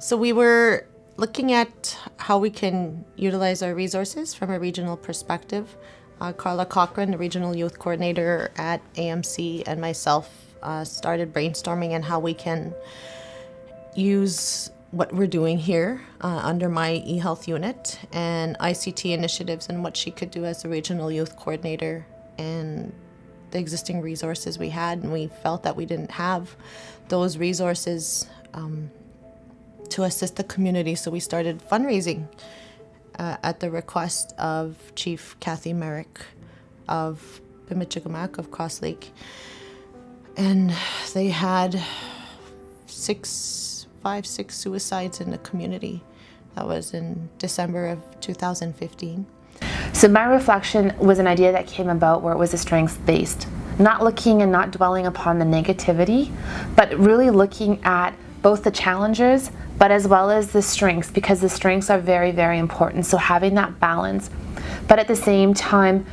So we were looking at how we can utilize our resources from a regional perspective. Carla Cochran, the regional youth coordinator at AMC, and myself started brainstorming on how we can use what we're doing here under my eHealth unit and ICT initiatives and what she could do as a regional youth coordinator and the existing resources we had. And we felt that we didn't have those resources to assist the community, so we started fundraising at the request of Chief Kathy Merrick of Bimichigamak of Cross Lake. And they had 5, 6 suicides in the community. That was in December of 2015. So my reflection was an idea that came about where it was a strengths-based, not looking and not dwelling upon the negativity, but really looking at both the challenges, but as well as the strengths, because the strengths are very, very important. So having that balance, but at the same time,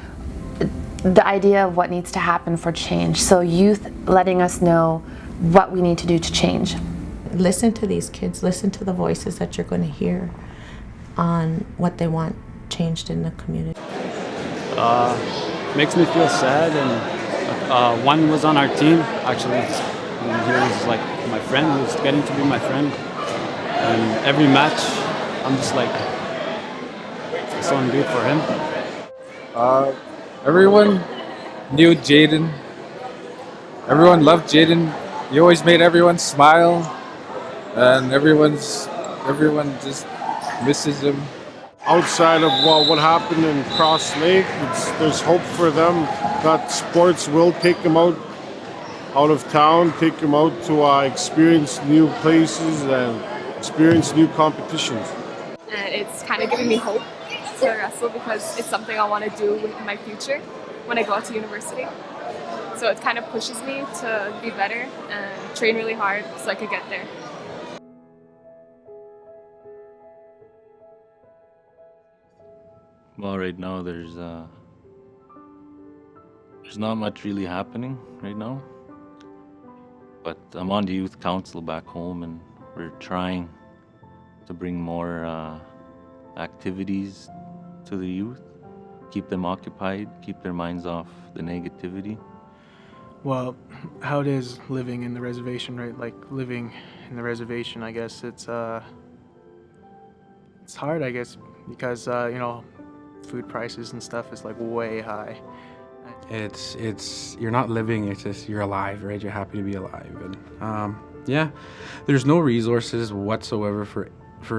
the idea of what needs to happen for change. So youth letting us know what we need to do to change. Listen to these kids, listen to the voices that you're going to hear on what they want changed in the community. Makes me feel sad, and one was on our team, actually, and he was like my friend, he was getting to be my friend, and every match, I'm just like, so good for him. Everyone knew Jaden. Everyone loved Jaden. He always made everyone smile, and everyone just misses him. Outside of what happened in Cross Lake, there's hope for them that sports will take them out of town, take them out to experience new places and experience new competitions. And it's kind of giving me hope to wrestle because it's something I want to do in my future when I go out to university. So it kind of pushes me to be better and train really hard so I could get there. Well, right now there's not much really happening right now, but I'm on the youth council back home, and we're trying to bring more activities to the youth, keep them occupied, keep their minds off the negativity. Well, how it is living in the reservation, right? Like living in the reservation, I guess it's hard, I guess, because you know, food prices and stuff is like way high. It's you're not living, it's just you're alive, right? You're happy to be alive. And yeah, there's no resources whatsoever for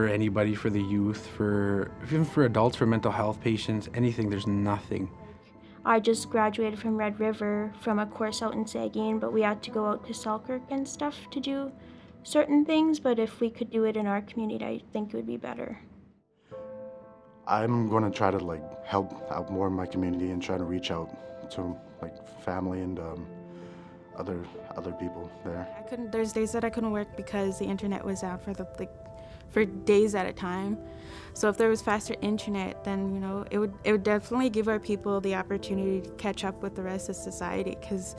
anybody, for the youth, even for adults, for mental health patients, anything. There's nothing. I just graduated from Red River from a course out in Saugeen, but we had to go out to Selkirk and stuff to do certain things, but if we could do it in our community, I think it would be better. I'm going to try to help out more in my community and try to reach out to family and other people there. There's days that I couldn't work because the internet was down for days at a time. So if there was faster internet, then it would definitely give our people the opportunity to catch up with the rest of society. Because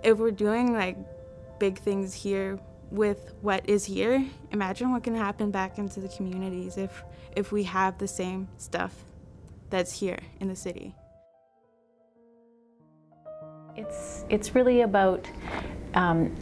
if we're doing big things here with what is here, imagine what can happen back into the communities if we have the same stuff that's here in the city. It's really about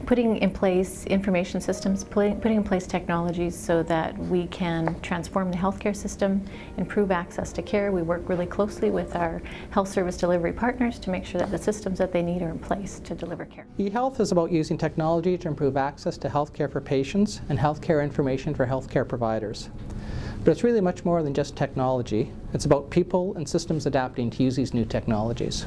putting in place information systems, putting in place technologies so that we can transform the healthcare system, improve access to care. We work really closely with our health service delivery partners to make sure that the systems that they need are in place to deliver care. eHealth is about using technology to improve access to healthcare for patients and healthcare information for healthcare providers. But it's really much more than just technology. It's about people and systems adapting to use these new technologies.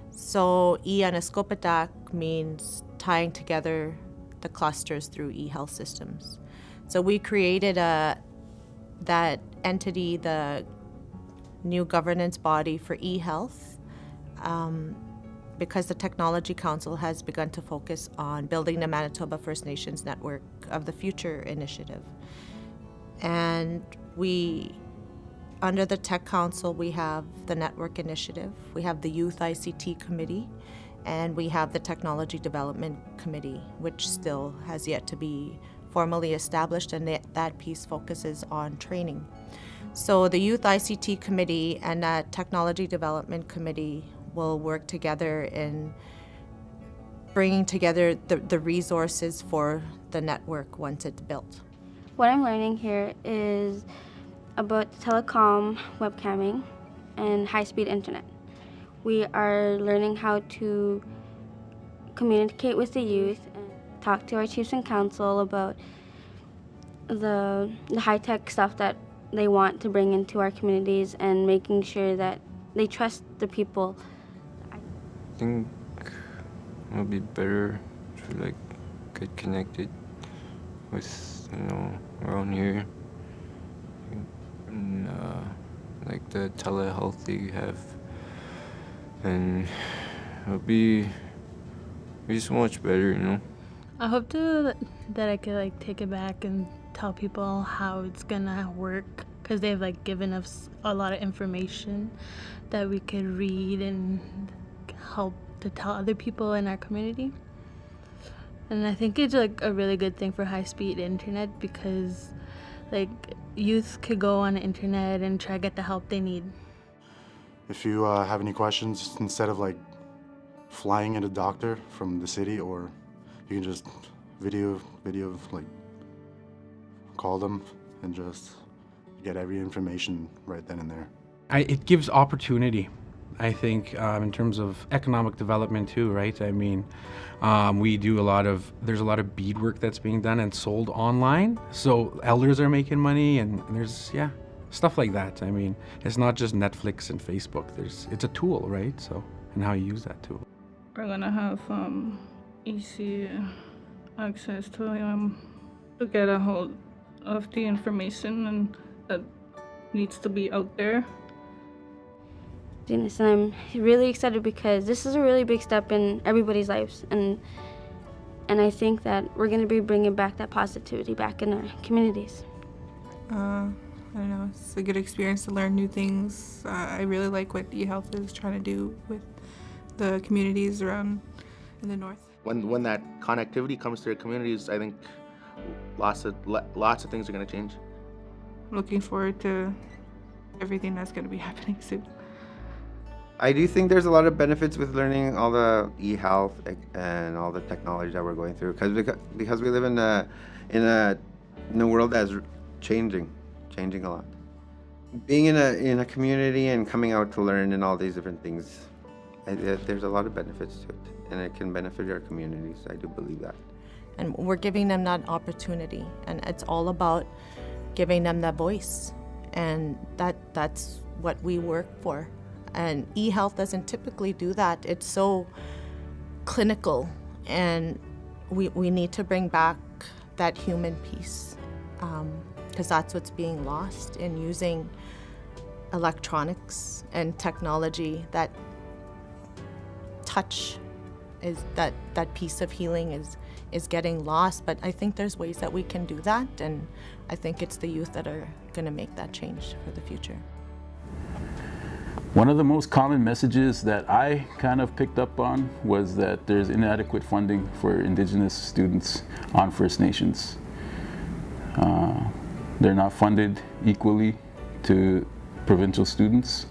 So e-Anaskopatak means tying together the clusters through eHealth systems. So we created that entity, the new governance body for eHealth, because the Technology Council has begun to focus on building the Manitoba First Nations Network of the Future initiative. And under the Tech Council, we have the Network Initiative, we have the Youth ICT Committee, and we have the Technology Development Committee, which still has yet to be formally established, and that piece focuses on training. So the Youth ICT Committee and that Technology Development Committee will work together in bringing together the resources for the network once it's built. What I'm learning here is about telecom, webcamming, and high-speed internet. We are learning how to communicate with the youth and talk to our chiefs and council about the high-tech stuff that they want to bring into our communities and making sure that they trust the people. I think it would be better to like get connected with, you know, around here. And, like the telehealth they have, and it'll be so much better, you know. I hope that I could like take it back and tell people how it's gonna work, because they've like given us a lot of information that we could read and help to tell other people in our community. And I think it's like a really good thing for high-speed internet, because like youth could go on the internet and try to get the help they need. If you have any questions, instead of like flying in a doctor from the city, or you can just video like call them and just get every information right then and there. It gives opportunity, I think, in terms of economic development too, right? I mean, there's a lot of beadwork that's being done and sold online. So elders are making money, and there's, stuff like that. I mean, it's not just Netflix and Facebook. It's a tool, right? So, and how you use that tool. We're gonna have easy access to get a hold of the information and that needs to be out there. And I'm really excited because this is a really big step in everybody's lives, and I think that we're going to be bringing back that positivity back in our communities. I don't know, it's a good experience to learn new things. I really like what eHealth is trying to do with the communities around in the north. When that connectivity comes to their communities, I think lots of things are going to change. Looking forward to everything that's going to be happening soon. I do think there's a lot of benefits with learning all the e-health and all the technology that we're going through, because we live in a world that's changing a lot. Being in a community and coming out to learn and all these different things, there's a lot of benefits to it, and it can benefit our communities. I do believe that. And we're giving them that opportunity, and it's all about giving them that voice, and that's what we work for. And eHealth doesn't typically do that. It's so clinical, and we need to bring back that human piece, because that's what's being lost in using electronics and technology. That touch is that piece of healing is getting lost. But I think there's ways that we can do that, and I think it's the youth that are going to make that change for the future. One of the most common messages that I kind of picked up on was that there's inadequate funding for Indigenous students on First Nations. They're not funded equally to provincial students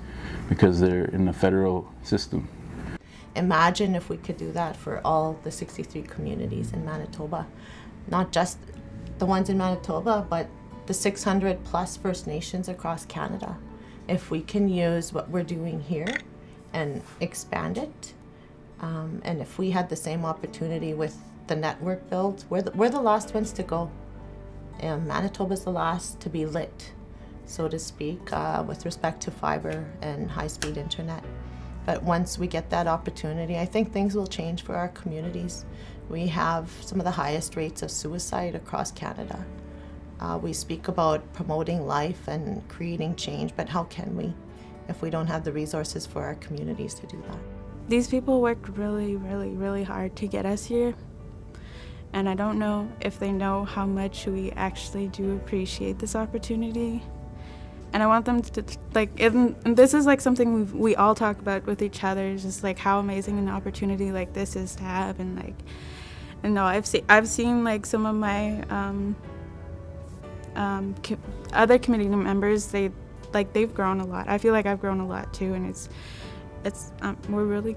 because they're in the federal system. Imagine if we could do that for all the 63 communities in Manitoba, not just the ones in Manitoba, but the 600 plus First Nations across Canada. If we can use what we're doing here and expand it, and if we had the same opportunity with the network build, we're the last ones to go. Manitoba's the last to be lit, so to speak, with respect to fiber and high-speed internet. But once we get that opportunity, I think things will change for our communities. We have some of the highest rates of suicide across Canada. We speak about promoting life and creating change, but how can we if we don't have the resources for our communities to do that? These people worked really, really, really hard to get us here. And I don't know if they know how much we actually do appreciate this opportunity. And I want them to, like, and this is like something we all talk about with each other, just like how amazing an opportunity like this is to have. And like, And no, I've seen like some of my other community members. They've grown a lot. I feel like I've grown a lot too, and we're really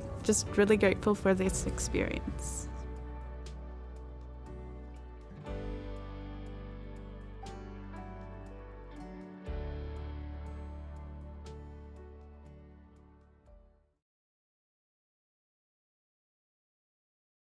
grateful for this experience.